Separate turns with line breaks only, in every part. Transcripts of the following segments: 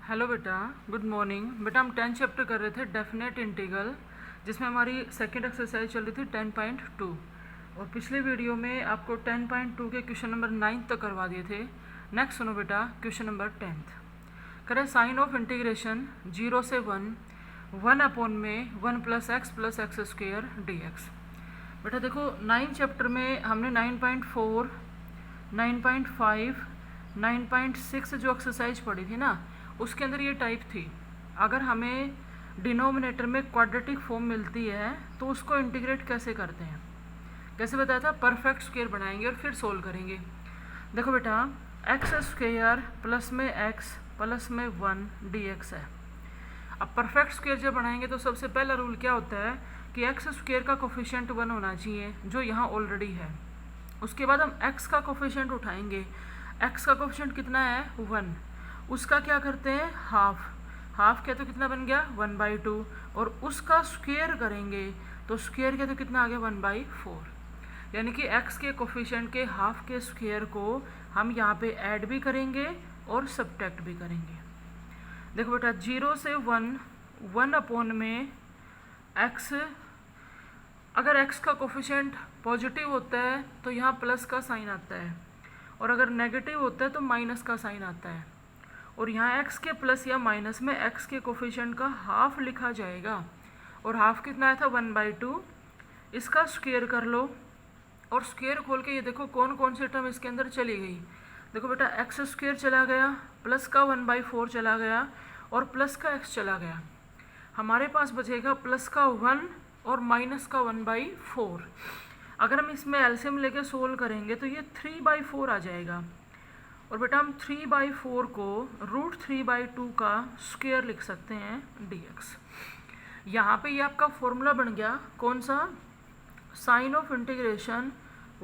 Hello बेटा, good morning. बेटा हम 10 चैप्टर कर रहे थे डेफिनेट इंटीग्रल, जिसमें हमारी सेकंड एक्सरसाइज चल रही थी 10.2। और पिछले वीडियो में आपको 10.2 के क्वेश्चन नंबर 9 तक करवा दिए थे। नेक्स्ट सुनो बेटा, क्वेश्चन नंबर 10th करें। साइन ऑफ इंटीग्रेशन 0 से 1 अपॉन में 1 plus x square D x. बेटा देखो 9 चैप्टर में हमने 9.4, 9.5, 9.6 जो एक्सरसाइज पढ़ी थी ना, उसके अंदर ये टाइप थी। अगर हमें डिनोमिनेटर में क्वाड्रेटिक फॉर्म मिलती है तो उसको इंटीग्रेट कैसे करते हैं, कैसे बताया था, परफेक्ट स्क्वायर बनाएंगे और फिर सोल्व करेंगे। देखो बेटा, एक्स स्क्वायर प्लस में एक्स प्लस में 1 डी एक्स है। अब परफेक्ट स्क्वायर जब बनाएंगे तो सबसे पहला रूल क्या होता है कि एक्स स्क्वायर का कोफिशिएंट 1 होना चाहिए, जो यहाँ ऑलरेडी है। उसके बाद हम एक्स का कोफिशिएंट उठाएंगे। एक्स का कोफिशिएंट कितना है, 1। उसका क्या करते हैं, हाफ किया तो कितना बन गया, 1/2। और उसका स्क्वायर करेंगे तो स्क्वायर किया तो कितना आ गया, 1/4। यानी कि एक्स के कोफिशिएंट के हाफ के स्क्वायर को हम यहाँ पे ऐड भी करेंगे और सब्ट्रैक्ट भी करेंगे। देखो बेटा, 0 से 1 अपॉन में एक्स, अगर एक्स का कोफिशिएंट पॉजिटिव होता है तो यहाँ प्लस का साइन आता है, और अगर नेगेटिव होता है तो माइनस का साइन आता है। और यहाँ x के प्लस या माइनस में x के कोफिशिएंट का हाफ लिखा जाएगा, और हाफ कितना आया था, 1/2। इसका स्क्वायर कर लो, और स्क्वायर खोल के ये देखो कौन कौन सी टर्म इसके अंदर चली गई। देखो बेटा, एक्स स्क्वायर चला गया, प्लस का 1/4 चला गया, और प्लस का x चला गया। हमारे पास बचेगा प्लस का 1 और माइनस का 1/4। अगर हम इसमें एलसीएम लेके सोल्व करेंगे तो ये 3/4 आ जाएगा। और बेटा हम 3/4 को √3/2 का स्क्वायर लिख सकते हैं dx। यहाँ पे ये आपका फॉर्मूला बन गया, कौन सा, साइन ऑफ इंटीग्रेशन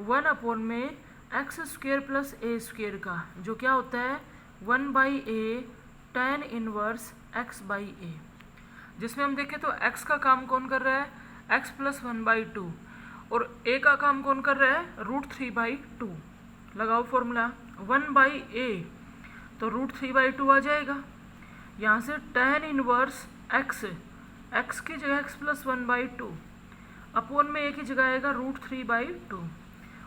1 अपॉन में एक्स स्क्वायर प्लस ए स्क्वायर का, जो क्या होता है 1/a tan इनवर्स x/a। जिसमें हम देखें तो x का काम कौन कर रहा है, x प्लस 1/2, और a का काम कौन कर रहा है, √3/2। लगाओ फॉर्मूला, 1/a तो √3/2 आ जाएगा। यहाँ से tan इनवर्स x की जगह x प्लस 1/2 अपॉन में a की जगह आएगा √3/2।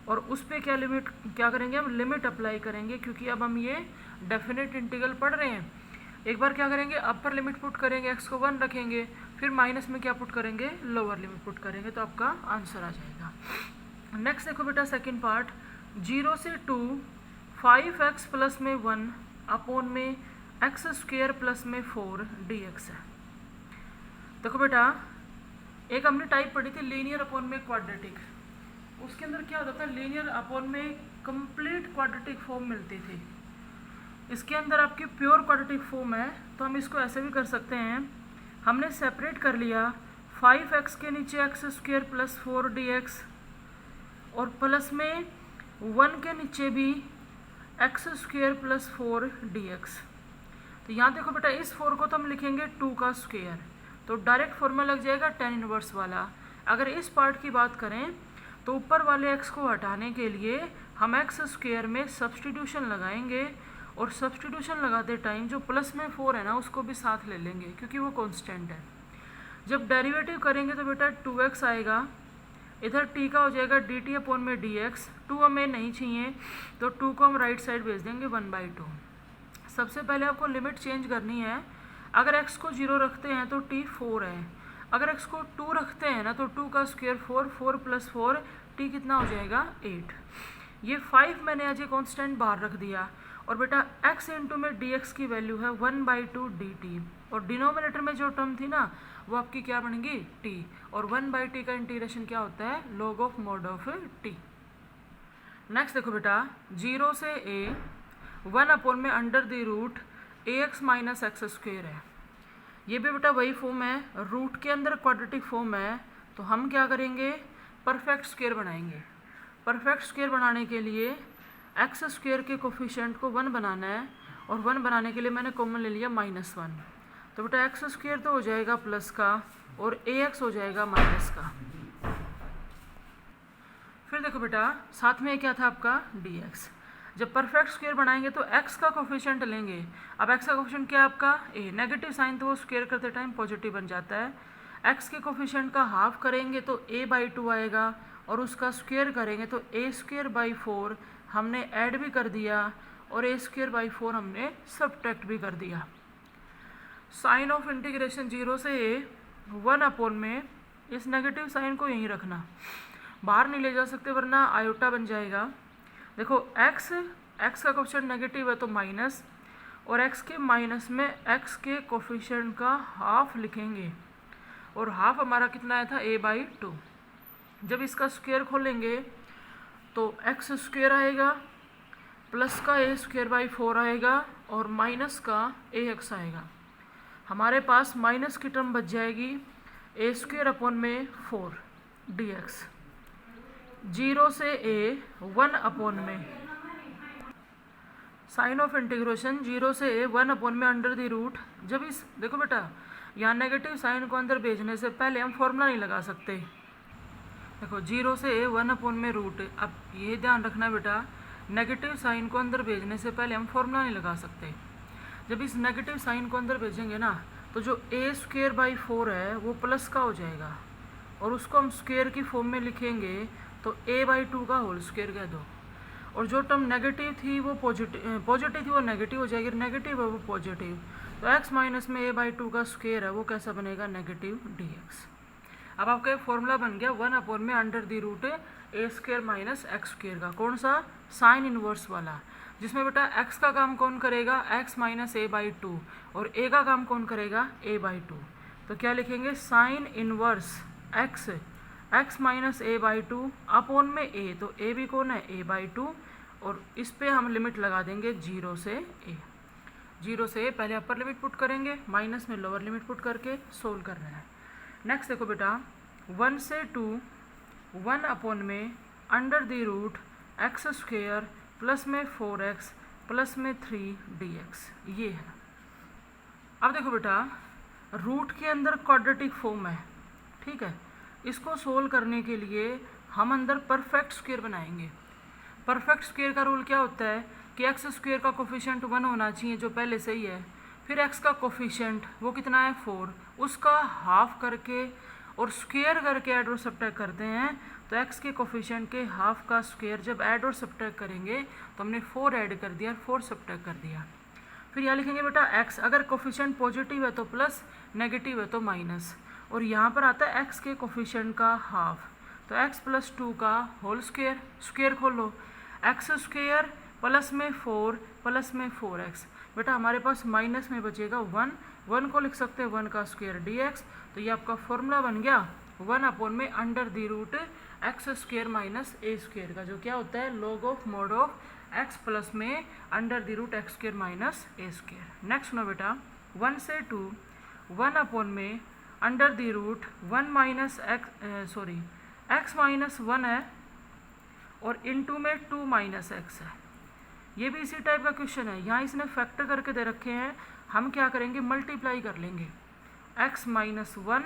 और उस पर क्या करेंगे, हम लिमिट अप्लाई करेंगे, क्योंकि अब हम ये डेफिनेट इंटीग्रल पढ़ रहे हैं। एक बार क्या करेंगे, अपर लिमिट पुट करेंगे, x को 1 रखेंगे, फिर माइनस में क्या पुट करेंगे, लोअर लिमिट पुट करेंगे, तो आपका आंसर आ जाएगा। नेक्स्ट देखो बेटा, सेकेंड पार्ट, 0 से 2 5x प्लस में 1 अपॉन में एक्स स्क्वायर प्लस में 4 dx है। देखो बेटा, एक हमने टाइप पढ़ी थी लीनियर अपॉन में क्वाड्रेटिक। उसके अंदर क्या होता था, लीनियर अपॉन में कंप्लीट क्वाड्रेटिक फॉर्म मिलती थी। इसके अंदर आपकी प्योर क्वाड्रेटिक फॉर्म है, तो हम इसको ऐसे भी कर सकते हैं। हमने सेपरेट कर लिया, 5x के नीचे एक्स स्क्वायर प्लस 4 dx, और प्लस में 1 के नीचे भी एक्स स्क्वायर प्लस 4 dx। तो यहाँ देखो बेटा, इस 4 को तो हम लिखेंगे 2 का स्क्वायर, तो डायरेक्ट फॉर्मूला लग जाएगा tan इनवर्स वाला। अगर इस पार्ट की बात करें तो ऊपर वाले x को हटाने के लिए हम एक्स स्क्वायर में सब्सटीट्यूशन लगाएंगे, और सब्सटीट्यूशन लगाते टाइम जो प्लस में 4 है ना, उसको भी साथ ले लेंगे, क्योंकि वो कांस्टेंट है। जब डेरिवेटिव करेंगे तो बेटा 2x आएगा, इधर t का हो जाएगा dt अपॉन में dx। 2 हमें नहीं चाहिए, तो 2 को हम राइट साइड भेज देंगे 1/2। सबसे पहले आपको लिमिट चेंज करनी है। अगर x को 0 रखते हैं तो t 4 है, अगर x को 2 रखते हैं ना तो 2 का स्क्वायर 4 प्लस 4 t कितना हो जाएगा, 8। ये 5 मैंने आज ये कॉन्स्टेंट बाहर रख दिया। और बेटा x इंटू में dx की वैल्यू है 1/2 dt, और डिनोमिनेटर में जो टर्म थी ना, वो आपकी क्या बनेगी, t, और 1/t का इंटीग्रेशन क्या होता है, log of mod of t। Next देखो बेटा, 0 से a 1 अपॉन में under the root ax minus x square है। ये भी बेटा वही फॉर्म है, रूट के अंदर क्वाड्रेटिक फॉर्म है, तो हम क्या करेंगे, परफेक्ट स्क्वायर बनाएंगे। परफेक्ट स्क्वायर बनाने के लिए एक्स स्क्वायर के कोफिशिएंट को 1 बनाना है, और 1 बनाने के लिए मैंने कॉमन ले लिया -1। तो बेटा एक्स स्क्वायर तो हो जाएगा प्लस का, और ax हो जाएगा माइनस का। फिर देखो बेटा, साथ में क्या था आपका dx। जब परफेक्ट स्क्वायर बनाएंगे तो x का कोफिशिएंट लेंगे। अब x का कोफिशिएंट क्या है आपका a, नेगेटिव साइन तो वो स्क्वायर करते टाइम पॉजिटिव बन जाता है। x के कोफिशिएंट का हाफ करेंगे तो a/2 आएगा और उसका स्क्वायर करेंगे तो a²/4 हमने ऐड भी कर दिया और a²/4 हमने सब्ट्रैक्ट भी कर दिया। साइन ऑफ इंटीग्रेशन 0 से a 1 में इस नेगेटिव साइन को यहीं रखना, बाहर नहीं ले जा सकते वरना आयोटा बन जाएगा। देखो x का कोफिशिएंट नेगेटिव है तो माइनस, और x के माइनस में x के कोफिशिएंट का हाफ लिखेंगे और हाफ हमारा कितना आया था a/2। जब इसका स्क्वायर खोलेंगे तो x² आएगा, प्लस का a²/4 आएगा और माइनस का ax आएगा। हमारे पास माइनस की टर्म बच जाएगी a²/4 dx। 0 से a 1 में साइन ऑफ इंटीग्रेशन 0 से a 1 में अंडर द रूट। जब इस देखो बेटा यहाँ नेगेटिव साइन को अंदर भेजने से पहले हम फॉर्मूला नहीं लगा सकते। देखो 0 से a 1 में रूट। अब ये ध्यान रखना बेटा, नेगेटिव साइन को अंदर भेजने से पहले हम फॉर्मूला नहीं लगा सकते। जब इस नेगेटिव साइन को अंदर भेजेंगे ना तो जो a²/4 है वो प्लस का हो जाएगा और उसको हम स्क्वायर की फॉर्म में लिखेंगे तो a/2 का होल स्क्वायर कह दो। और जो टर्म नेगेटिव थी वो पॉजिटिव थी वो नेगेटिव हो जाएगी, नेगेटिव है वो पॉजिटिव। तो x माइनस में a/2 का स्क्वायर है वो कैसा बनेगा नेगेटिव dx। अब आपका फॉर्मूला बन गया 1 में under the root a² minus x² का। कौन सा? साइन इनवर्स वाला, जिसमें बेटा x का काम कौन करेगा x माइनस a/2 और a का काम कौन करेगा a/2। तो क्या लिखेंगे sine inverse x minus a/2 upon में a, तो a भी कौन है a/2 और इस पे हम लिमिट लगा देंगे 0 से a। 0 से a पहले अपर लिमिट पुट करेंगे, माइनस में लोअर लिमिट पुट करके सोल्व कर रहे हैं। नेक्स्ट देखो बेटा 1 से 2 1 में under the root x² plus में 4x प्लस में 3 dx ये है। अब देखो बेटा रूट के अंदर क्वाड्रेटिक फॉर्म है, ठीक है। इसको सोल्व करने के लिए हम अंदर परफेक्ट स्क्वायर बनाएंगे। परफेक्ट स्क्वायर का रूल क्या होता है कि x² का कोफिशिएंट 1 होना चाहिए जो पहले से ही है, फिर x का कोफिशिएंट वो कितना है 4, उसका हाफ करके और स्क्वायर करके ऐड और सब्ट्रैक्ट करते हैं। तो x के कोफिशिएंट के हाफ का स्क्वायर जब ऐड और सब्ट्रैक्ट करेंगे तो हमने 4 ऐड कर दिया और 4 सब्ट्रैक्ट कर दिया। फिर यहाँ लिखेंगे बेटा x अगर कोफिशिएंट पॉजिटिव है तो प्लस, नेगेटिव है तो माइनस, और यहाँ पर आता है x के कोफिशिएंट का हाफ, तो x प्लस 2 का होल स्क्वायर। स्क्वायर खोलो x² प्लस में 4 प्लस में 4x। बेटा हमारे पास माइनस में बचेगा 1 को लिख सकते हैं 1 का स्क्वायर dx। तो ये आपका फॉर्मूला बन गया 1 में under the root x² minus a² का, जो क्या होता है log of mod of x plus में under the root x² minus a²। Next no बेटा 1 से 2 1 में under the root 1 minus x minus 1 है और इनटू में 2 माइनस x है। ये भी इसी टाइप का क्वेश्चन है, यहाँ इसने फैक्टर करके दे रखे हैं। हम क्या करेंगे मल्टीप्लाई कर लेंगे x माइनस 1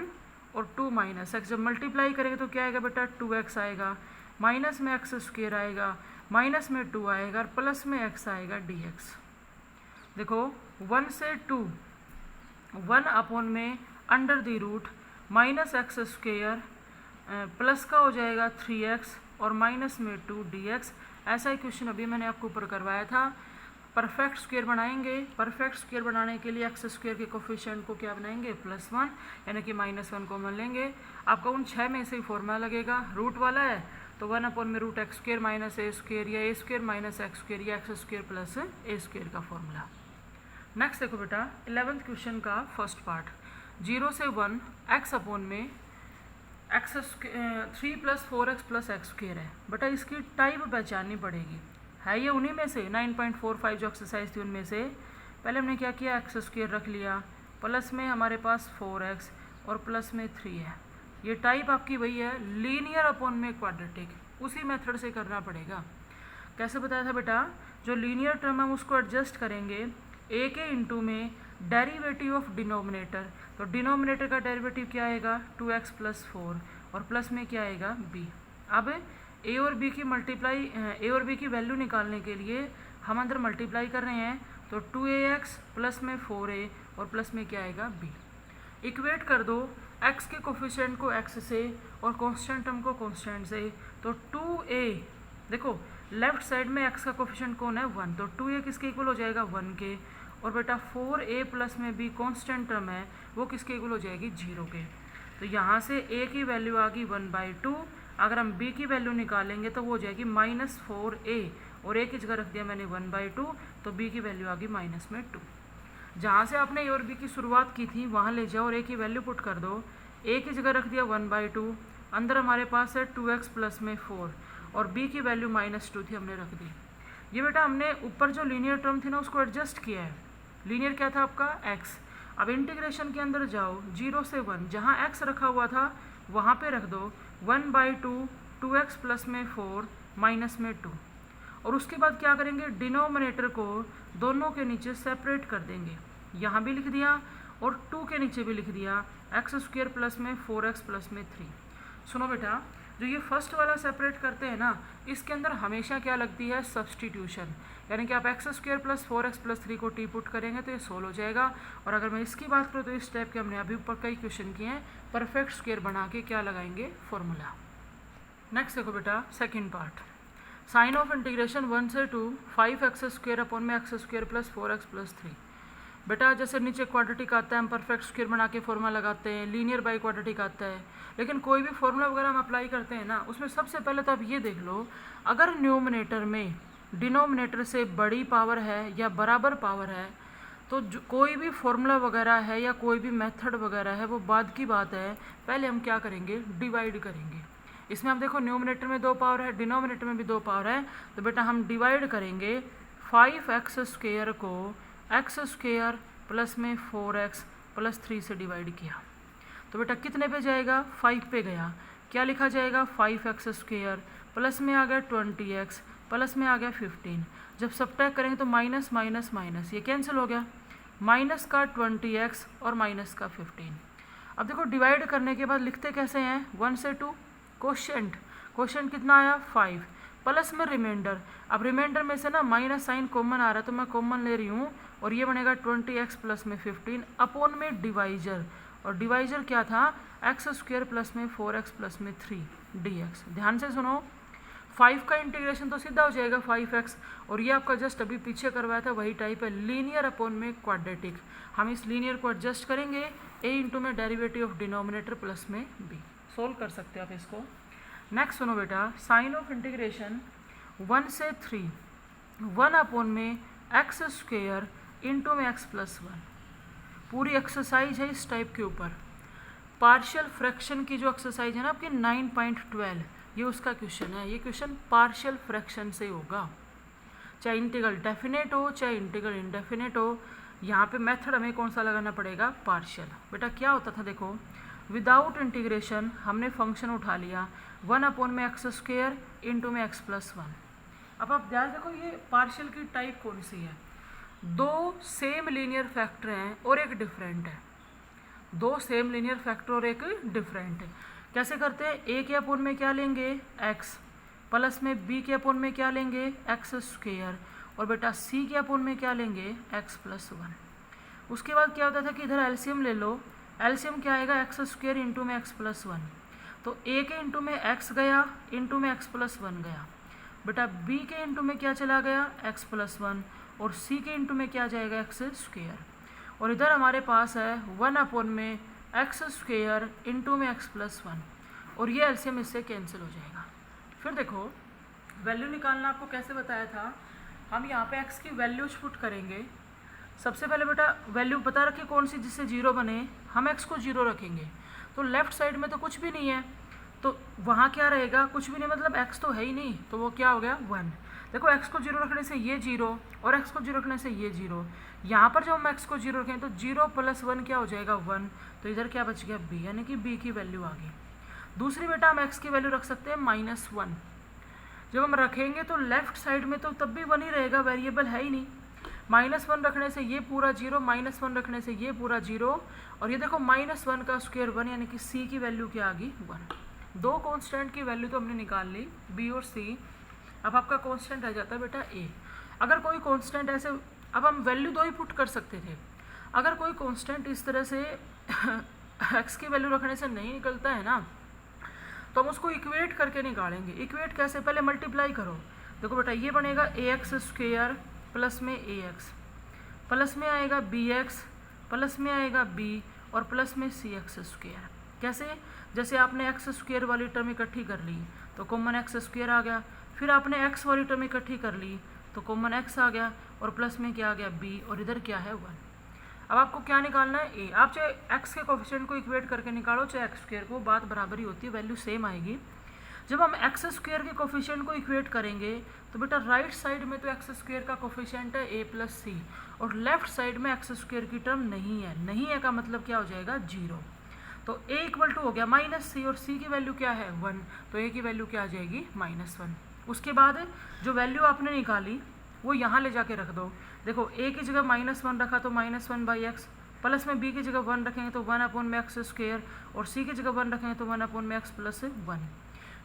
और 2 माइनस x। जब मल्टीप्लाई करेंगे तो क्या आएगा बेटा 2x आएगा, माइनस में x² आएगा, माइनस में 2 आएगा और प्लस में x आएगा dx। देखो 1 से 2 1 में under the root minus x² plus का हो जाएगा 3x और माइनस में 2 dx। ऐसा ही क्वेश्चन अभी मैंने आपको ऊपर करवाया था। परफेक्ट स्क्वायर बनाएंगे, परफेक्ट स्क्वायर बनाने के लिए x² के कोफिशिएंट को क्या बनाएंगे +1 यानी कि -1 कॉमन लेंगे। आपका उन 6 में से ही फॉर्मूला लगेगा, रूट वाला है तो 1 में रूट x² माइनस a² या a² माइनस x² या x² प्लस a² का फॉर्मूला। नेक्स्ट देखो बेटा 11th क्वेश्चन का फर्स्ट पार्ट 0 से 1 x में x3 plus 4x plus x² है। बेटा इसकी टाइप पहचाननी पड़ेगी, है ये उन्हीं में से 9.45 जो एक्सरसाइज थी उनमें से। पहले हमने क्या किया x² रख लिया, प्लस में हमारे पास 4x और प्लस में 3 है। ये टाइप आपकी वही है लीनियर अपॉन में क्वाड्रेटिक, उसी मेथड से करना पड़ेगा। कैसे बताया था बेटा, जो लीनियर टर्म है उसको एडजस्ट करेंगे a के इंटू में डेरिवेटिव ऑफ डिनोमिनेटर, तो डिनोमिनेटर का डेरिवेटिव क्या आएगा 2x प्लस 4 और प्लस में क्या आएगा b। अब ए और बी की वैल्यू निकालने के लिए हम अंदर मल्टीप्लाई कर रहे हैं, तो 2ax प्लस में 4a और प्लस में क्या आएगा b। इक्वेट कर दो x के कोफिशिएंट को x से और कांस्टेंट टर्म को कांस्टेंट से, तो 2a, देखो लेफ्ट साइड में x का कोफिशिएंट कौन है 1, तो 2a किसके इक्वल हो जाएगा 1 के, और बेटा 4a प्लस में b कांस्टेंट टर्म है वो किसके इक्वल हो जाएगी 0 के। तो यहाँ से a की वैल्यू आ गई 1/2, अगर हम b की वैल्यू निकालेंगे तो वो हो जाएगी -4a, और a की जगह रख दिया मैंने 1/2, तो b की वैल्यू आ गई -2। जहाँ से आपने a और b की शुरुआत की थी वहाँ ले जाओ और a की वैल्यू पुट कर दो। a की जगह रख दिया 1/2, अंदर हमारे पास है 2x प्लस में 4, और b की वैल्यू -2 थी, हमने रख दी। ये बेटा हमने ऊपर जो लीनियर टर्म थी ना उसको एडजस्ट किया है। लीनियर क्या था आपका x। अब इंटीग्रेशन के अंदर जाओ 0 से 1, जहाँ x रखा हुआ था वहाँ पे रख दो 1/2 2x प्लस में 4 माइनस में 2, और उसके बाद क्या करेंगे डिनोमिनेटर को दोनों के नीचे सेपरेट कर देंगे। यहाँ भी लिख दिया और 2 के नीचे भी लिख दिया x² प्लस में 4x प्लस में 3। सुनो बेटा, जो ये फर्स्ट वाला सेपरेट करते हैं ना, इसके अंदर हमेशा क्या लगती है सब्सटीट्यूशन, यानी कि आप x² प्लस 4x प्लस 3 को टी पुट करेंगे तो ये सोल्व हो जाएगा। और अगर मैं इसकी बात करूँ तो इस टाइप के हमने अभी ऊपर कई क्वेश्चन किए हैं, परफेक्ट स्क्वायर बना के क्या लगाएंगे फॉर्मूला। नेक्स्ट देखो बेटा second part, sine of integration 1 से 2 5x² अपॉन में x² प्लस 4x प्लस 3। बेटा जैसे नीचे क्वाड्रेटिक आता है हम परफेक्ट स्क्वायर बना के फॉर्मूला लगाते हैं, लीनियर बाई क्वाड्रेटिक आता है, लेकिन कोई भी फॉर्मूला वगैरह हम अप्लाई करते हैं ना उसमें सबसे पहले तो आप ये देख लो अगर न्यूमरेटर में डिनोमिनेटर से बड़ी पावर है या बराबर पावर है तो कोई भी फॉर्मूला वगैरह है या कोई भी मेथड वगैरह है वो बाद की बात है, पहले हम क्या करेंगे डिवाइड करेंगे। इसमें आप देखो न्यूमरेटर में 2 पावर है, डिनोमिनेटर में भी 2 पावर है, तो बेटा हम डिवाइड करेंगे 5x² को x² प्लस में 4x प्लस 3 से डिवाइड किया, तो बेटा कितने पे जाएगा 5 पे गया। क्या लिखा जाएगा 5x² प्लस में आ गया 20x प्लस में आ गया 15। जब सब्ट्रैक्ट करेंगे तो माइनस माइनस माइनस ये कैंसिल हो गया, माइनस का 20x और माइनस का 15। अब देखो डिवाइड करने के बाद लिखते कैसे हैं 1 से 2 क्वोशिएंट कितना आया 5 प्लस में रिमाइंडर। अब रिमाइंडर में से ना माइनस साइन कॉमन आ रहा है तो मैं कॉमन ले रही हूँ, और ये बनेगा 20x प्लस में 15 अपॉन में डिवाइजर, और डिवाइजर क्या था x² प्लस में 4x प्लस में 3 dx। ध्यान से सुनो 5 का इंटीग्रेशन तो सीधा हो जाएगा 5x, और ये आपका जस्ट अभी पीछे करवाया था वही टाइप है लीनियर अपॉन में क्वाड्रेटिक। हम इस लीनियर को एडजस्ट करेंगे a इंटू में डेरिवेटिव ऑफ डिनोमिनेटर प्लस में b, सोल्व कर सकते हैं आप इसको। नेक्स्ट सुनो बेटा साइन ऑफ इंटीग्रेशन 1 से 3 1 अपॉन में x² इंटू में x प्लस 1। पूरी एक्सरसाइज है इस टाइप के ऊपर, पार्शियल फ्रैक्शन की जो एक्सरसाइज है ना आपकी 9.12, ये उसका क्वेश्चन है। ये क्वेश्चन पार्शियल फ्रैक्शन से होगा, चाहे इंटीग्रल डेफिनेट हो चाहे इंटीग्रल इंडेफिनेट हो। यहाँ पे मेथड हमें कौन सा लगाना पड़ेगा पार्शियल। बेटा क्या होता था देखो, विदाउट इंटीग्रेशन हमने फंक्शन उठा लिया 1 अपॉन में x² इंटू में x प्लस 1। अब आप ध्यान देखो ये पार्शियल की टाइप कौन सी है, 2 सेम लीनियर फैक्टर हैं और एक डिफरेंट है, 2 सेम लीनियर फैक्टर और एक डिफरेंट है। कैसे करते हैं, a के अपॉन में क्या लेंगे x प्लस में b के अपॉन में क्या लेंगे x², और बेटा c के अपॉन में क्या लेंगे x प्लस 1। उसके बाद क्या होता था कि इधर एलसीएम ले लो, एलसीएम क्या आएगा x² इंटू में x प्लस 1, तो a के इंटू में x गया इंटू में x प्लस 1 गया, बेटा b के इंटू में क्या चला गया x प्लस 1, और c के इंटू में क्या जाएगा x², और इधर हमारे पास है 1 अपॉन में x² इंटू में x प्लस 1, और ये एलसीएम इससे कैंसिल हो जाएगा। फिर देखो वैल्यू निकालना आपको कैसे बताया था, हम यहाँ पे x की वैल्यूज पुट करेंगे। सबसे पहले बेटा वैल्यू बता रखिए कौन सी जिससे 0 बने, हम x को 0 रखेंगे, तो लेफ्ट साइड में तो कुछ भी नहीं है तो वहाँ क्या रहेगा, कुछ भी नहीं मतलब x तो है ही नहीं, तो वो क्या हो गया 1। देखो x को 0 रखने से ये 0 और x को 0 रखने से ये 0, यहाँ पर जब हम x को 0 रखें तो 0 प्लस 1 क्या हो जाएगा 1, तो इधर क्या बच गया b, यानी कि b की वैल्यू आ गई। दूसरी बेटा हम x की वैल्यू रख सकते हैं -1, जब हम रखेंगे तो लेफ्ट साइड में तो तब भी 1 ही रहेगा, वेरिएबल है ही नहीं। -1 रखने से ये पूरा 0, -1 रखने से ये पूरा 0, और ये देखो -1 का स्क्वायर 1, यानी कि c की वैल्यू क्या आ गई 1। दो कांस्टेंट की वैल्यू तो हमने निकाल ली बी और सी। अब आपका कांस्टेंट रह जाता है बेटा ए। अगर कोई कांस्टेंट ऐसे, अब हम वैल्यू दो ही पुट कर सकते थे। अगर कोई कांस्टेंट इस तरह से एक्स की वैल्यू रखने से नहीं निकलता है ना, तो हम उसको इक्वेट करके निकालेंगे। इक्वेट कैसे? पहले मल्टीप्लाई करो। देखो बेटा ये बनेगा ए एक्स स्क्वेयर प्लस में ए एक्स, प्लस में आएगा बी एक्स, प्लस में आएगा बी, और प्लस में सी एक्स स्क्वेयर। कैसे? जैसे आपने एक्स स्क्वेयर वाली टर्म इकट्ठी कर ली तो कॉमन एक्स स्क्वेयर आ गया, फिर आपने एक्स वाली टर्म इकट्ठी कर ली तो कॉमन एक्स आ गया, और प्लस में क्या आ गया बी, और इधर क्या है 1। अब आपको क्या निकालना है? ए। आप चाहे एक्स के कोफिशिएंट को इक्वेट करके निकालो चाहे एक्स स्क्वेयर को, बात बराबर ही होती है, वैल्यू सेम आएगी। जब हम एक्स स्क्वेयर के कोफिशिएंट को इक्वेट करेंगे तो बेटा राइट साइड में तो एक्स स्क्वेयर का कोफिशिएंट है ए प्लस सी, और लेफ्ट साइड में एक्स स्क्वेयर की टर्म नहीं है। नहीं है का मतलब क्या हो जाएगा? 0। तो ए इक्वल टू हो गया माइनस सी, और सी की वैल्यू क्या है 1, तो ए की वैल्यू क्या आ जाएगी -1। उसके बाद जो वैल्यू आपने निकाली वो यहाँ ले जाके रख दो। देखो ए की जगह -1 रखा तो -1/x, प्लस में बी की जगह 1 रखेंगे तो 1/x स्क्वेयर, और सी की जगह 1 रखेंगे तो 1/x प्लस 1।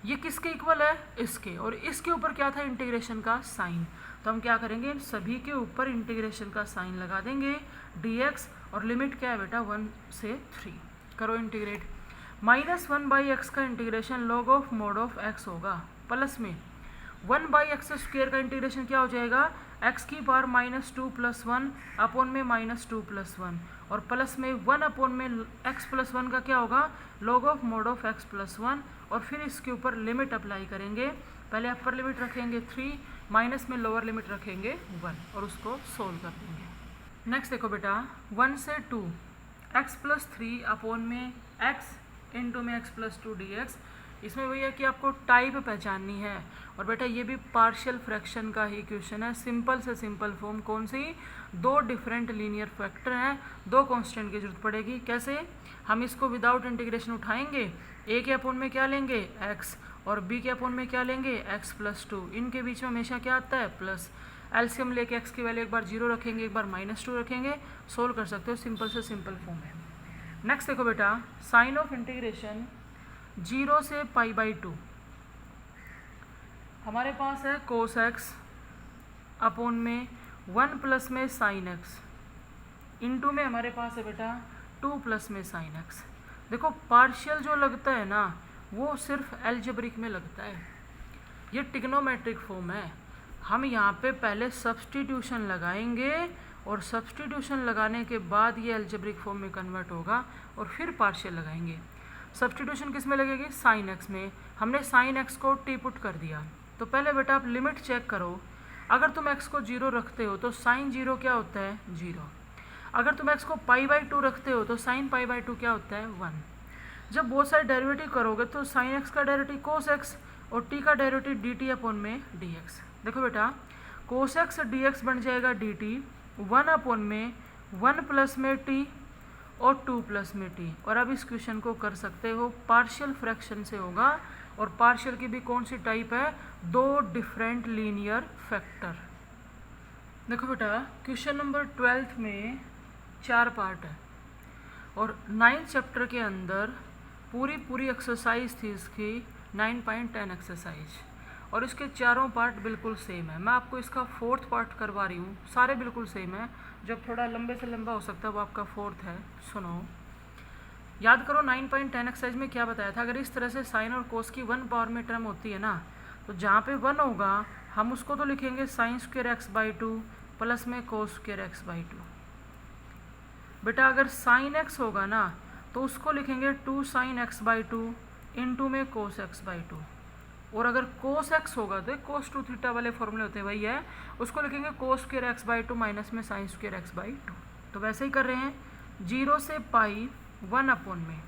ये किसके इक्वल है? इसके। और इसके ऊपर क्या था? इंटीग्रेशन का साइन। तो हम क्या करेंगे? इन सभी के ऊपर इंटीग्रेशन का साइन लगा देंगे dx, और लिमिट क्या है बेटा 1 से 3। करो इंटीग्रेट। -1/x का integration log of mod of x होगा, प्लस में 1/x स्क्वेयर का इंटीग्रेशन क्या हो जाएगा? x की पावर -2 + 1 अपॉन में -2 + 1, और प्लस में 1 अपॉन में x + 1 का क्या होगा? log of mod of x + 1, और फिर इसके ऊपर लिमिट अप्लाई करेंगे। पहले अपर लिमिट रखेंगे 3, माइनस में लोअर लिमिट रखेंगे 1, और उसको सोल्व कर देंगे। नेक्स्ट देखो बेटा 1 से 2 x + 3 अपॉन में x इंटू में x + 2 dx। इसमें वही है कि आपको टाइप पहचाननी है, और बेटा ये भी पार्शियल फ्रैक्शन का ही क्वेश्चन है। सिंपल से सिंपल फॉर्म कौन सी? दो डिफरेंट लीनियर फैक्टर हैं, दो कांस्टेंट की जरूरत पड़ेगी। कैसे? हम इसको विदाउट इंटीग्रेशन उठाएंगे, a के अपॉन में क्या लेंगे? x, और b के अपॉन में क्या लेंगे? x + 2। इनके बीच में हमेशा क्या आता है? प्लस। एलसीएम लेके x की वैल्यू एक बार 0 रखेंगे, एक बार -2 रखेंगे, सोल्व कर सकते हो। सिंपल से सिंपल फॉर्म है। नेक्स्ट देखो बेटा साइन ऑफ इंटीग्रेशन 0 से π/2। हमारे पास है cos x अपॉन में 1 प्लस में sin x, इंटू में हमारे पास है बेटा 2 प्लस में sin x। देखो पार्शियल जो लगता है ना वो सिर्फ एल्जेब्रिक में लगता है, ये ट्रिग्नोमेट्रिक फॉर्म है। हम यहाँ पे पहले सब्स्टिट्यूशन लगाएंगे, और सब्स्टिट्यूशन लगाने के बाद ये एल्जेब्रिक फॉर्म में कन्वर्ट होगा, और फिर पार्शियल लगाएंगे। सब्स्टिट्यूशन किस में लगेगी? साइन एक्स में। हमने साइन एक्स को टी पुट कर दिया, तो पहले बेटा आप लिमिट चेक करो। अगर तुम एक्स को 0 रखते हो तो साइन 0 क्या होता है? 0। अगर तुम एक्स को π/2 रखते हो तो साइन π/2 क्या होता है? 1। जब बहुत सारे डेरिवेटिव करोगे तो साइन एक्स का डेरिवेटिव cos x, और t का डेरिवेटिव dt अपॉन में dx। देखो बेटा cos x dx बन जाएगा dt 1 अपॉन में 1 प्लस में t और 2 प्लस में t। और अब इस क्वेश्चन को कर सकते हो पार्शियल फ्रैक्शन से होगा, और पार्शियल की भी कौन सी टाइप है? दो डिफरेंट लीनियर फैक्टर। देखो बेटा क्वेश्चन नंबर 12 में 4 पार्ट है, और 9th चैप्टर के अंदर पूरी एक्सरसाइज थी इसकी 9.10 एक्सरसाइज, और इसके चारों पार्ट बिल्कुल सेम है। मैं आपको इसका 4th पार्ट करवा रही हूँ, सारे बिल्कुल सेम है। जब थोड़ा लंबे से लंबा हो सकता है वो आपका 4th है। सुनो, याद करो 9.10 एक्सरसाइज में क्या बताया था? अगर इस तरह से साइन और कोस की 1 पावर में टर्म होती है ना, तो जहाँ पे 1 होगा हम उसको तो लिखेंगे sin² x/2 प्लस में cos² x/2। बेटा अगर sin x होगा ना तो उसको लिखेंगे 2 sin x/2 इंटू में cos x/2, और अगर cos x होगा तो cos 2 थीटा वाले फॉर्मूले होते हैं, वही है, उसको लिखेंगे cos² x/2 माइनस में sin² x/2। तो वैसे ही कर रहे हैं 0 से पाई 1 अपॉन में।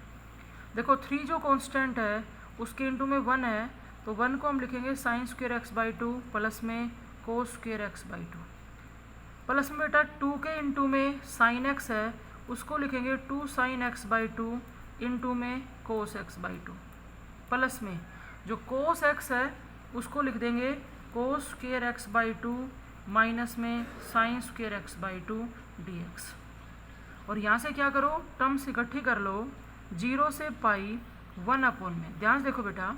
देखो 3 जो कांस्टेंट है उसके इंटू में 1 है, तो 1 को हम लिखेंगे sin² x/2 प्लस में cos² x/2, प्लस में बेटा 2 के इंटू में sin x है, उसको लिखेंगे 2 sin x/2 इंटू में cos x/2, प्लस में जो cos x है उसको लिख देंगे cos² x/2 माइनस में sin² x/2 dx। और यहाँ से क्या करो, टर्म्स इकट्ठी कर लो, 0 से पाई 1 अपॉन में, ध्यान से देखो बेटा,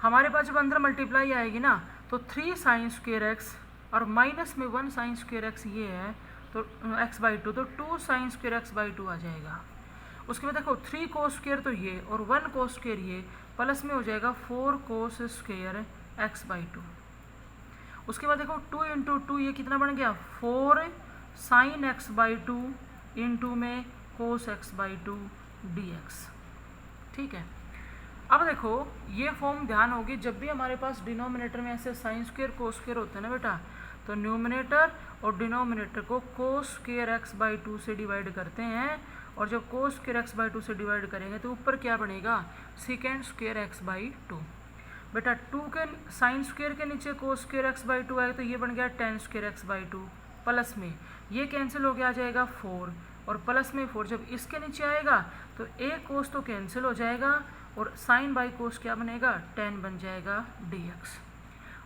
हमारे पास जब अंदर मल्टीप्लाई आएगी ना तो 3 साइन स्क्वेयर एक्स और माइनस में 1 साइन स्क्वेयर एक्स ये है तो x/2, तो 2 साइन स्क्वेयर x/2 आ जाएगा। उसके बाद देखो 3 कोस स्क्वेयर तो ये और 1 कोस स्क्वेयर ये, प्लस में हो जाएगा 4 कोस स्क्वेयर x/2। उसके बाद देखो 2 इंटू 2 ये कितना बन गया 4 साइन x/2 इंटू में कोस x/2 dx। ठीक है, अब देखो ये फॉर्म ध्यान होगी, जब भी हमारे पास डिनोमिनेटर में ऐसे साइन स्क्वेयर कोस स्क्वेयर होते हैं ना बेटा, तो न्यूमिनेटर और डिनोमिनेटर को कोस स्क्वेयर x/2 से डिवाइड करते हैं, और जब कोस स्क्वेयर x/2 से डिवाइड करेंगे तो ऊपर क्या बनेगा सेकेंड स्क्वेयर x/2। बेटा 2 के साइन स्क्वेयर के नीचे कोस स्क्वेयर x/2 आएगा तो ये बन गया टेन स्क्वेयर x/2, प्लस में ये कैंसिल हो गया आ जाएगा 4 और प्लस में 4, जब इसके नीचे आएगा तो एक कोस तो कैंसिल हो जाएगा और साइन बाई कोस क्या बनेगा 10 बन जाएगा dx।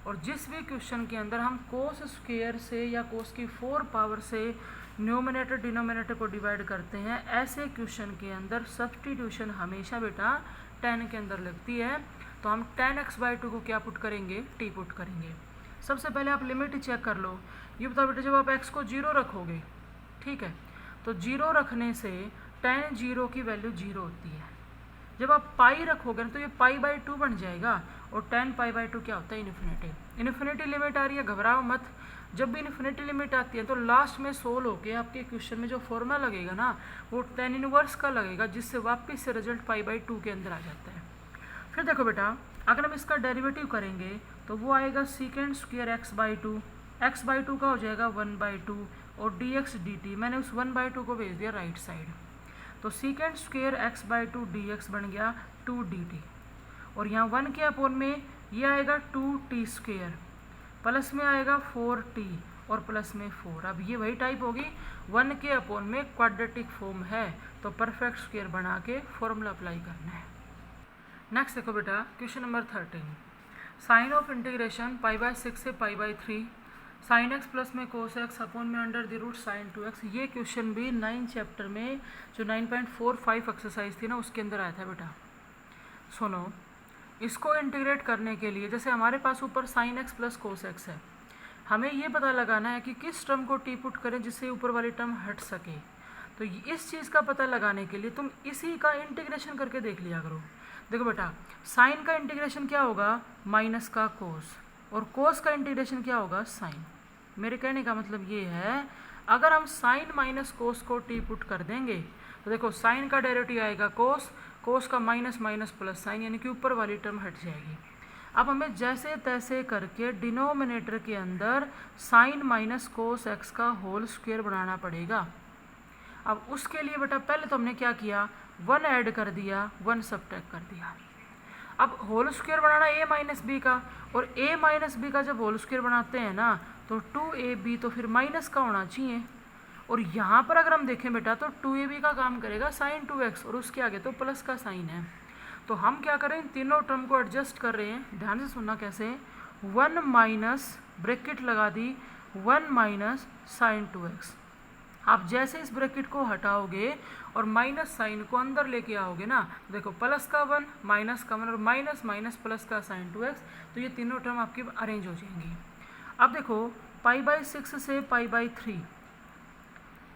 और जिस भी क्वेश्चन के अंदर हम कोस स्क्वेयर से या कोस की 4 पावर से न्यूमिनेटर डिनोमिनेटर को डिवाइड करते हैं, ऐसे क्वेश्चन के अंदर सब्स्टिट्यूशन हमेशा बेटा 10 के अंदर लगती है। तो हम 10x/2 को क्या पुट करेंगे t पुट करेंगे। सबसे पहले आप लिमिट चेक कर लो, ये बताओ बेटा जब आप x को 0 रखोगे, ठीक है, तो 0 रखने से tan 0 की वैल्यू 0 होती है। जब आप पाई रखोगे ना तो ये π/2 बन जाएगा और tan π/2 क्या होता है इन्फिनिटी। इन्फिनिटी लिमिट आ रही है, घबराओ मत, जब भी इन्फिनिटी लिमिट आती है तो लास्ट में सोल्व होके आपके क्वेश्चन में जो फॉर्मूला लगेगा ना वो tan इनवर्स का लगेगा, जिससे वापस से रिजल्ट π/2 के अंदर आ जाता है। फिर देखो बेटा अगर हम इसका डेरिवेटिव करेंगे तो वो आएगा सेकेंड स्क्वेयर x/2, x/2 का हो जाएगा 1/2 और dx dt, मैंने उस 1/2 को भेज दिया राइट साइड, तो सेकेंड स्क्वेयर x/2 dx बन गया 2 dt, और यहाँ 1 के अपॉन में ये आएगा 2t स्क्वेयर, प्लस में आएगा 4t और प्लस में 4। अब ये वही टाइप होगी, 1 के अपॉन में क्वाड्रेटिक फॉर्म है तो परफेक्ट स्क्वेयर बना के फॉर्मूला अप्लाई करना है। नेक्स्ट देखो बेटा question number 13, sine of integration π/6 से π/3 साइन x प्लस में कोस x अपॉन में under the root sine 2x। ये क्वेश्चन भी 9 चैप्टर में जो 9.45 एक्सरसाइज थी ना उसके अंदर आया था बेटा। सुनो, इसको इंटीग्रेट करने के लिए जैसे हमारे पास ऊपर sine x plus cos x है, हमें ये पता लगाना है कि किस टर्म को टी पुट करें जिससे ऊपर वाली टर्म हट सके। तो इस चीज़ का पता लगाने के लिए तुम इसी का इंटीग्रेशन करके देख लिया करो। देखो बेटा साइन का इंटीग्रेशन क्या होगा माइनस का कोस, और कोस का इंटीग्रेशन क्या होगा साइन। मेरे कहने का मतलब ये है अगर हम साइन माइनस कोस को टी पुट कर देंगे तो देखो साइन का डेरिवेटिव आएगा कोस, कोस का माइनस माइनस प्लस साइन, यानी कि ऊपर वाली टर्म हट जाएगी। अब हमें जैसे तैसे करके डिनोमिनेटर के अंदर साइन माइनस कोस एक्स का होल स्क्वायर बनाना पड़ेगा। अब उसके लिए बेटा पहले तो हमने क्या किया 1 ऐड कर दिया 1 सबट्रैक्ट कर दिया। अब होल स्क्वायर बनाना a माइनस बी का, और a माइनस बी का जब होल स्क्वायर बनाते हैं ना तो 2ab तो फिर माइनस का होना चाहिए, और यहाँ पर अगर हम देखें बेटा तो 2ab का काम करेगा साइन 2x और उसके आगे तो प्लस का साइन है। तो हम क्या करें तीनों टर्म को एडजस्ट कर रहे हैं, ध्यान से सुनना कैसे, 1 माइनस ब्रैकेट लगा दी 1 माइनस साइन 2x। आप जैसे इस ब्रैकेट को हटाओगे और माइनस साइन को अंदर लेके आओगे ना तो देखो प्लस का 1 माइनस का 1 और माइनस माइनस प्लस का साइन 2x, तो ये तीनों टर्म आपकी अरेंज हो जाएंगी। अब देखो π/6 से π/3,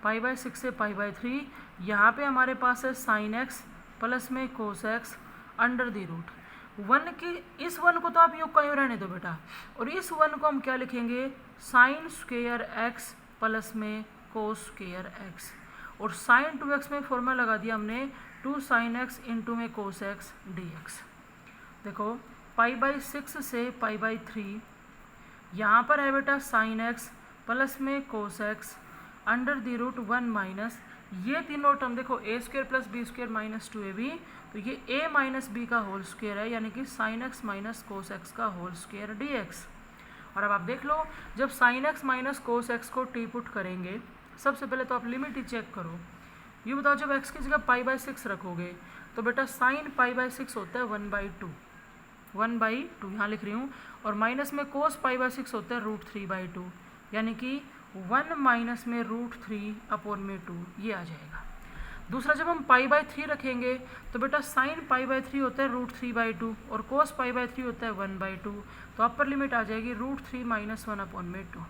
π/6 से π/3 यहाँ पे हमारे पास है साइन x प्लस में cos x under the root 1 की, इस 1 को तो आप यूँ कहीं रहने दो बेटा, और इस 1 को हम क्या लिखेंगे साइन स्क्वेयर x प्लस में कोस स्क्वेयर x, और साइन 2x में फॉर्मूला लगा दिया हमने 2 साइन x इंटू में कोस x dx। देखो π/6 से π/3 यहाँ पर है बेटा साइन x प्लस में cos x under the root 1 minus ये तीनों टर्म देखो a square plus B square minus 2ab, तो ये a माइनस बी का होल स्क्वेयर है, यानी कि sine x minus cos x का होल स्क्वेयर dx। और अब आप देख लो जब sine x minus cos x को टी पुट करेंगे, सबसे पहले तो आप लिमिट ही चेक करो। ये बताओ जब x की जगह π/6 रखोगे तो बेटा साइन π/6 होता है 1/2 यहाँ लिख रही हूँ, और माइनस में कोस π/6 होता है √3/2, यानी कि 1 माइनस में √3 अपॉन में 2 ये आ जाएगा। दूसरा जब हम π/3 रखेंगे तो बेटा साइन π/3 होता है √3/2 और कोस π/3 होता है 1/2, तो अपर लिमिट आ जाएगी √3 - 1/2।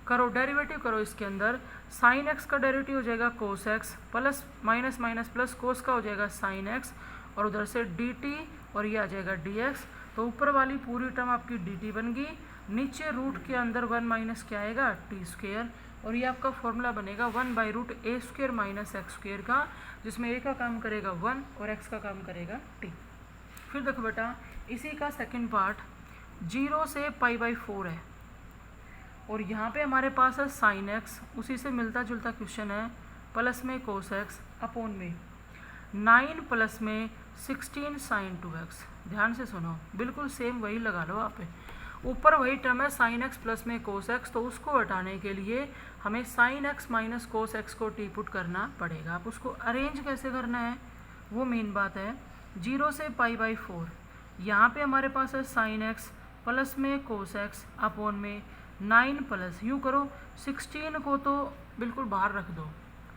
करो डेरिवेटिव करो इसके अंदर, साइन x का डेरिवेटिव हो जाएगा कोस x plus minus minus plus cos का हो जाएगा साइन x और उधर से dt और ये आ जाएगा dx। तो ऊपर वाली पूरी टर्म आपकी dt बन गई, नीचे रूट के अंदर 1 माइनस क्या आएगा t² और ये आपका फॉर्मूला बनेगा 1/√a² - x² का, जिसमें a का काम करेगा 1 और x का काम करेगा t। फिर देखो बेटा इसी का सेकंड पार्ट 0 से π/4 है और यहाँ पे हमारे पास है साइन x, उसी से मिलता जुलता क्वेश्चन है, प्लस में कोस x अपॉन में 9 प्लस में 16 साइन 2x। ध्यान से सुनो, बिल्कुल सेम वही लगा लो आप, ऊपर वही टर्म है साइन x प्लस में कोस x, तो उसको हटाने के लिए हमें sine x minus cos x को टी पुट करना पड़ेगा। आप उसको अरेंज कैसे करना है वो मेन बात है। 0 से π/4 यहाँ पे हमारे पास है साइन x प्लस में कोस x अपॉन में 9 प्लस यूँ करो 16 को तो बिल्कुल बाहर रख दो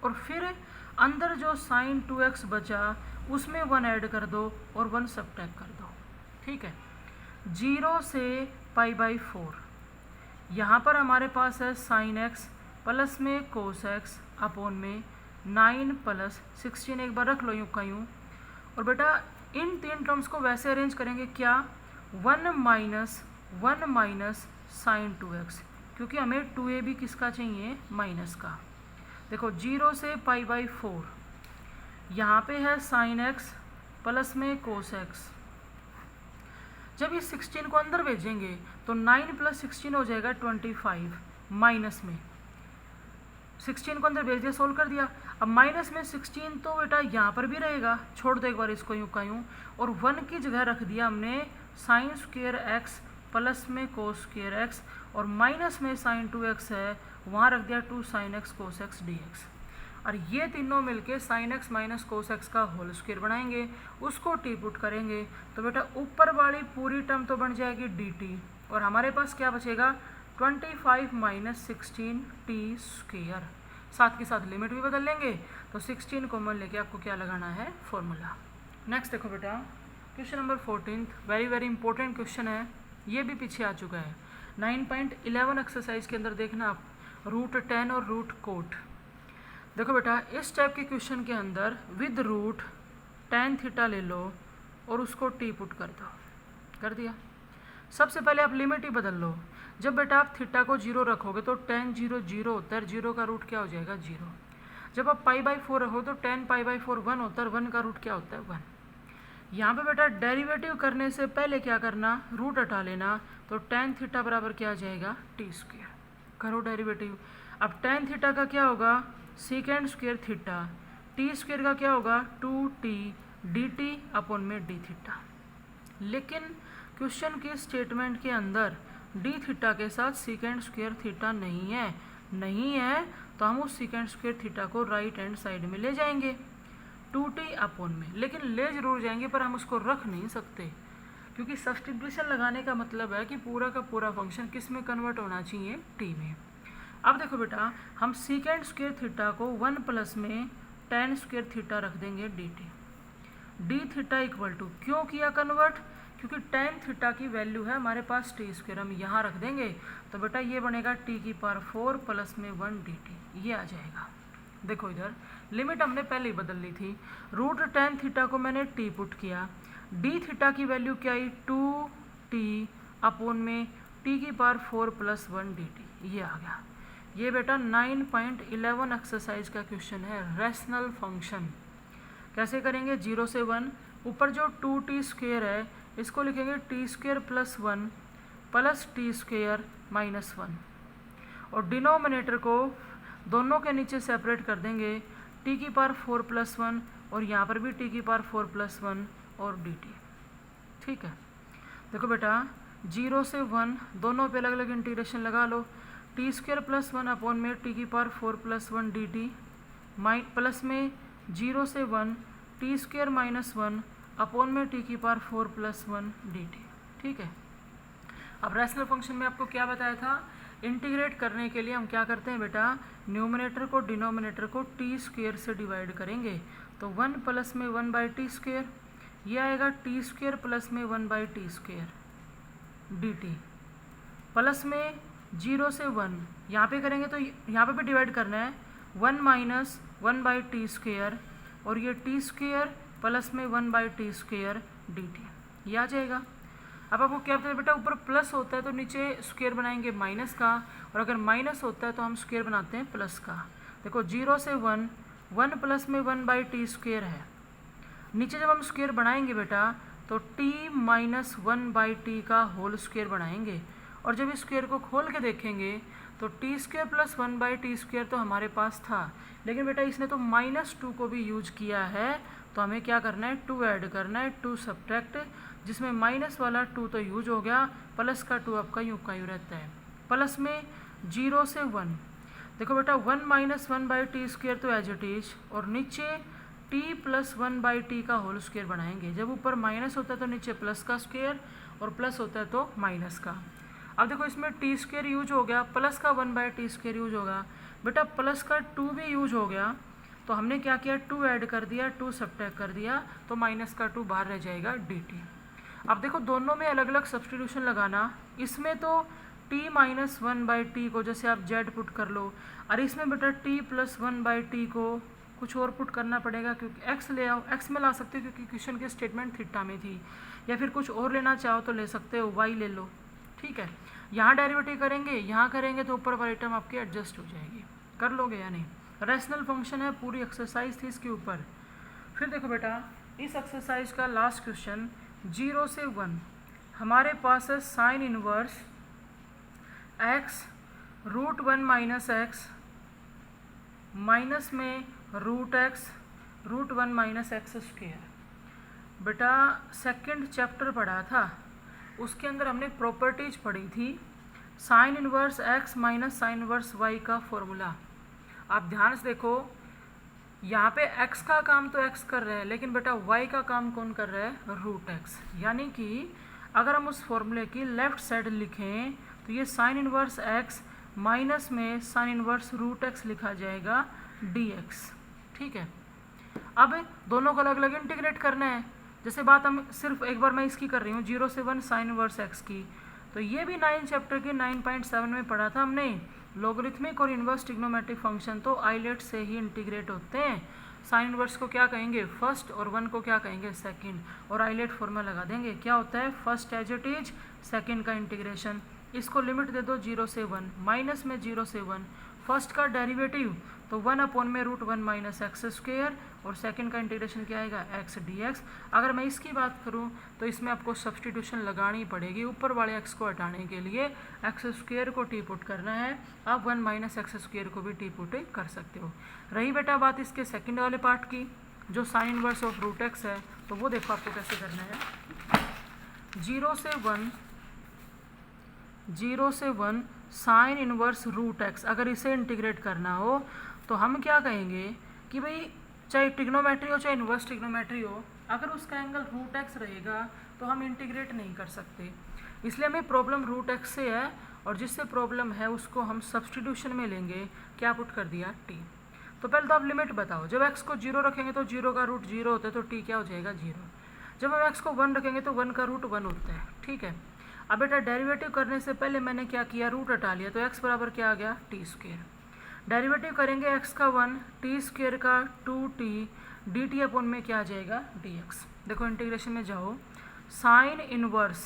और फिर अंदर जो साइन 2x बचा उसमें 1 ऐड कर दो और 1 सब्ट्रैक्ट कर दो। ठीक है, 0 से π/4 यहाँ पर हमारे पास है साइन x प्लस में कोस x अपॉन में 9 प्लस 16, एक बार रख लो यूँ का यूँ। और बेटा इन तीन टर्म्स को वैसे अरेंज करेंगे क्या, 1 माइनस साइन 2x, क्योंकि हमें 2a भी किसका चाहिए, माइनस का। देखो 0 से π/4 यहाँ पे है साइन x प्लस में कोस x, जब ये 16 को अंदर भेजेंगे तो 9 प्लस 16 हो जाएगा 25, माइनस में 16 को अंदर भेज दिया, सोल्व कर दिया। अब माइनस में 16 तो बेटा यहाँ पर भी रहेगा, छोड़ दो एक बार इसको यूँ का यूँ, और 1 की जगह रख दिया हमने साइन स्क्वेयर x प्लस में कोस स्क्वेयर x और माइनस में साइन 2x है, वहाँ रख दिया 2 sine x cos x dx। और ये तीनों मिलके sine x minus cos x का होल स्क्वायर बनाएंगे, उसको टी पुट करेंगे तो बेटा ऊपर वाली पूरी टर्म तो बन जाएगी dt और हमारे पास क्या बचेगा 25 - 16 t²। साथ के साथ लिमिट भी बदल लेंगे तो 16 कॉमन लेके आपको क्या लगाना है, फॉर्मूला। नेक्स्ट देखो बेटा question number 14, very very important question है, ये भी पीछे आ चुका है। 9.11 एक्सरसाइज के अंदर देखना आप √10 और √कोट। देखो बेटा इस टाइप के क्वेश्चन के अंदर विद रूट tan थीटा ले लो और उसको टी पुट कर दो, कर दिया। सबसे पहले आप लिमिट ही बदल लो, जब बेटा आप थीटा को 0 रखोगे तो tan 0 0 होता है, 0 का रूट क्या हो जाएगा 0। जब आप π/4 रखो तो tan π/4 1 होता है, 1 का रूट क्या होता है 1। यहाँ पे बेटा डेरिवेटिव करने से पहले क्या करना, रूट हटा लेना, तो tan थीटा बराबर क्या आ जाएगा t²। करो डेरिवेटिव। अब tan थीटा का क्या होगा, सेकेंड स्क्वेयर थीटा, t² का क्या होगा 2t dt अपॉन में d थीटा। लेकिन क्वेश्चन के स्टेटमेंट के अंदर d थीटा के साथ सेकेंड स्क्वेयर थीटा नहीं है तो हम उस सेकेंड स्क्वेयर थीटा को राइट हैंड साइड में ले जाएंगे 2t अपॉन में, लेकिन ले जरूर जाएंगे पर हम उसको रख नहीं सकते, क्योंकि सब्स्टिट्यूशन लगाने का मतलब है कि पूरा का पूरा फंक्शन किस में कन्वर्ट होना चाहिए, t में। अब देखो बेटा हम सेकेंड स्क्वेयर थीटा को 1 प्लस में tan स्क्वेयर थीटा रख देंगे dt, d theta equal to, क्यों किया कन्वर्ट, क्योंकि tan थीटा की वैल्यू है हमारे पास t², हम यहाँ रख देंगे तो बेटा ये बनेगा t⁴ प्लस में 1 dt, ये आ जाएगा। देखो इधर लिमिट हमने पहले ही बदल ली थी, √tan थीटा को मैंने t पुट किया, d थीटा की वैल्यू क्या आई 2t अपॉन में t⁴ प्लस 1 dt, ये आ गया। ये बेटा 9.11 एक्सरसाइज का क्वेश्चन है, रैशनल फंक्शन। कैसे करेंगे, 0 से 1, ऊपर जो 2t² है इसको लिखेंगे t² plus 1 plus t² minus 1 और डिनोमिनेटर को दोनों के नीचे सेपरेट कर देंगे t⁴ प्लस 1 और यहाँ पर भी t⁴ प्लस 1 और dt। ठीक है, देखो बेटा 0 से 1 दोनों पे अलग अलग इंटीग्रेशन लगा लो, t² प्लस 1 अपॉन में t⁴ प्लस 1 dt प्लस में 0 से 1 t² माइनस 1 अपॉन में t⁴ प्लस 1 dt। ठीक है, अब रैशनल फंक्शन में आपको क्या बताया था इंटीग्रेट करने के लिए हम क्या करते हैं बेटा, न्यूमरेटर को डिनोमिनेटर को टी स्क्वेयर से डिवाइड करेंगे। तो 1 प्लस में 1/t², ये आएगा t² प्लस में 1/t² dt, प्लस में 0 से 1 यहाँ पे करेंगे तो यहाँ पे भी डिवाइड करना है, 1 माइनस 1/t² और ये t² प्लस में 1/t² dt, ये आ जाएगा। अब आपको क्या पता है बेटा, ऊपर प्लस होता है तो नीचे स्क्वायर बनाएंगे माइनस का, और अगर माइनस होता है तो हम स्क्वायर बनाते हैं प्लस का। देखो 0 से 1, 1 प्लस में 1/t² है, नीचे जब हम स्क्वायर बनाएंगे बेटा तो t माइनस 1/t का होल स्क्वायर बनाएंगे, और जब इस स्क्वायर को खोल के देखेंगे तो t² प्लस 1/t² तो हमारे पास था, लेकिन बेटा इसने तो -2 को भी यूज किया है, तो हमें क्या करना है, 2 ऐड करना है, 2 सब्ट्रैक्ट, जिसमें माइनस वाला 2 तो यूज हो गया, प्लस का 2 आपका यूं का यूं रहता है। प्लस में 0 से 1, देखो बेटा 1 माइनस 1/t² तो एज इट इज, और नीचे t प्लस 1/t का होल स्क्वायर बनाएंगे। जब ऊपर माइनस होता है तो नीचे प्लस का स्क्वायर, और प्लस होता है तो माइनस का। अब देखो इसमें t² यूज हो गया, प्लस का 1/t² यूज होगा, बेटा प्लस का 2 भी यूज हो गया, तो हमने क्या किया, 2 ऐड कर दिया, 2 सब्ट्रैक्ट कर दिया, तो माइनस का 2 बाहर रह जाएगा dt। अब देखो दोनों में अलग अलग सब्स्टिट्यूशन लगाना, इसमें तो t माइनस 1/t को जैसे आप z पुट कर लो, और इसमें बेटा t प्लस 1/t को कुछ और पुट करना पड़ेगा, क्योंकि x ले आओ, x में ला सकते हो क्योंकि क्वेश्चन की स्टेटमेंट थीटा में थी, या फिर कुछ और लेना चाहो तो ले सकते हो, y ले लो, ठीक है। यहाँ डेरिवेटिव करेंगे, यहाँ करेंगे तो ऊपर वाली टर्म आपकी एडजस्ट हो जाएगी, कर लोगे या नहीं। रैशनल फंक्शन है, पूरी एक्सरसाइज थी इसके ऊपर। फिर देखो बेटा इस एक्सरसाइज का लास्ट क्वेश्चन 0 से 1, हमारे पास है sine inverse x √1 minus x minus में √x √1 माइनस x²। बेटा सेकंड चैप्टर पढ़ा था, उसके अंदर हमने प्रॉपर्टीज पढ़ी थी, sine inverse x minus sine inverse y का फॉर्मूला। आप ध्यान से देखो, यहाँ पे x का काम तो x कर रहा है, लेकिन बेटा y का काम कौन कर रहा है, √x। यानी कि अगर हम उस फॉर्मूले की लेफ्ट साइड लिखें तो ये साइन इनवर्स x माइनस में साइन इनवर्स √x लिखा जाएगा dx, ठीक है। अब दोनों को अलग अलग इंटीग्रेट करना है, जैसे बात हम सिर्फ एक बार मैं इसकी कर रही हूँ 0 से 1 साइन इनवर्स x की, तो ये भी 9 चैप्टर के 9.7 में पढ़ा था हमने। लॉगरिथमिक और इनवर्स ट्रिग्नोमेट्रिक फंक्शन तो आइलेट से ही इंटीग्रेट होते हैं। साइन इनवर्स को क्या कहेंगे, फर्स्ट, और 1 को क्या कहेंगे, सेकंड, और आइलेट फॉर्मूला लगा देंगे। क्या होता है, first as it is, second का इंटीग्रेशन। इसको लिमिट दे दो 0 से 1, माइनस में 0 से 1, फर्स्ट का डेरिवेटिव तो 1 में √1 माइनस x², और सेकंड का इंटीग्रेशन क्या आएगा, x dx। अगर मैं इसकी बात करूं तो इसमें आपको सब्स्टिट्यूशन लगानी पड़ेगी, ऊपर वाले x को हटाने के लिए x² को t पुट करना है, आप 1 माइनस x² को भी t पुट कर सकते हो। रही बेटा बात इसके सेकंड वाले पार्ट की, जो साइन इनवर्स ऑफ √x है, तो वो देखो आपको कैसे करना है। 0 से 1 साइन इनवर्स √x, अगर इसे इंटीग्रेट करना हो तो हम क्या कहेंगे कि भाई चाहे ट्रिग्नोमेट्री हो चाहे इनवर्स ट्रिग्नोमेट्री हो, अगर उसका एंगल √x रहेगा तो हम इंटीग्रेट नहीं कर सकते। इसलिए हमें प्रॉब्लम √x से है, और जिससे प्रॉब्लम है उसको हम सब्स्टिट्यूशन में लेंगे, क्या पुट कर दिया, t। तो पहले तो आप लिमिट बताओ, जब x को 0 रखेंगे तो 0 का रूट 0 होता है, तो t क्या हो जाएगा, 0। जब हम x को 1 रखेंगे तो 1 का रूट 1 होता है, ठीक है। अब बेटा डेरिवेटिव करने से पहले मैंने क्या किया, रूट हटा लिया, तो x बराबर क्या आ गया, t²। डेरिवेटिव करेंगे x का 1, t² का 2t, dt अपॉन में क्या आ जाएगा, dx। देखो इंटीग्रेशन में जाओ, साइन इनवर्स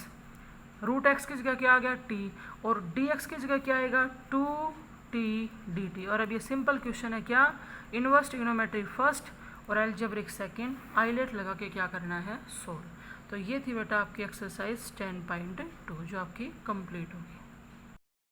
√x की जगह क्या आ गया, t, और dx की जगह क्या आएगा, 2t dt। और अब ये सिंपल क्वेश्चन है, क्या, इनवर्स ट्रिग्नोमेट्री फर्स्ट और अलजेब्रिक सेकंड, आइलेट लगा के क्या करना है, सोल्व। तो ये थी बेटा आपकी एक्सरसाइज 10.2 जो आपकी कंप्लीट होगी।